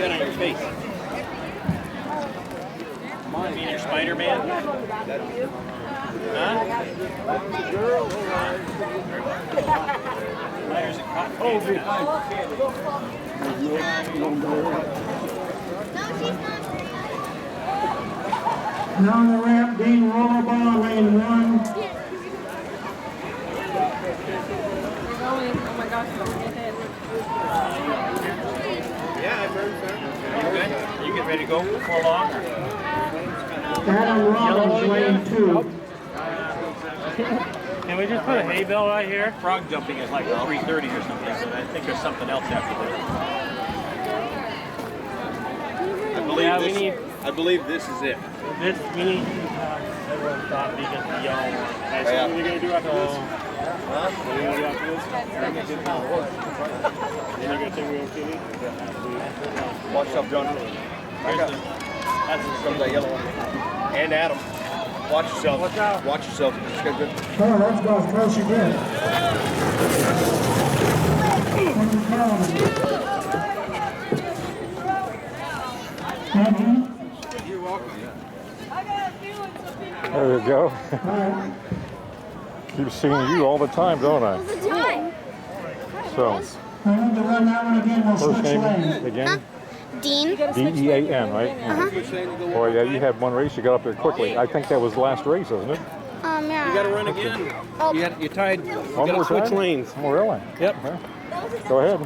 right on your face. You mean your Spider-Man? Huh? Spiders and cotton candy. Now on the ramp, Dean Rollerball, lane 1. Oh my gosh, Yeah, I've heard so. Are you good? Are you getting ready to go before long? Adam Robbins, lane 2. Can we just put a hay bale right here? Frog jumping is like 3:30 or something, so I think there's something else after this. I believe this is it. This, we need to have everyone stop because the yellow one. Yeah. What are we going to do after this? Huh? What are we going to do after this? You're not going to take me on TV? Watch yourself, John. That's Comes that yellow one. And Adam. Watch yourself. Watch out. Watch yourself. Just get good. Oh, let's go as close as you can. You're welcome. There you go. Keep seeing you all the time, don't I? All the time. So, I need to run that one again, we'll first switch name lanes. again? Dean. D-E-A-N, right? Uh-huh. Boy, yeah, you had one race, you got up there quickly. I think that was the last race, isn't it? Yeah. You got to run again. Oh. You're tied. You One got more to switch time? lanes. Oh, really? Yep. Okay. Go ahead.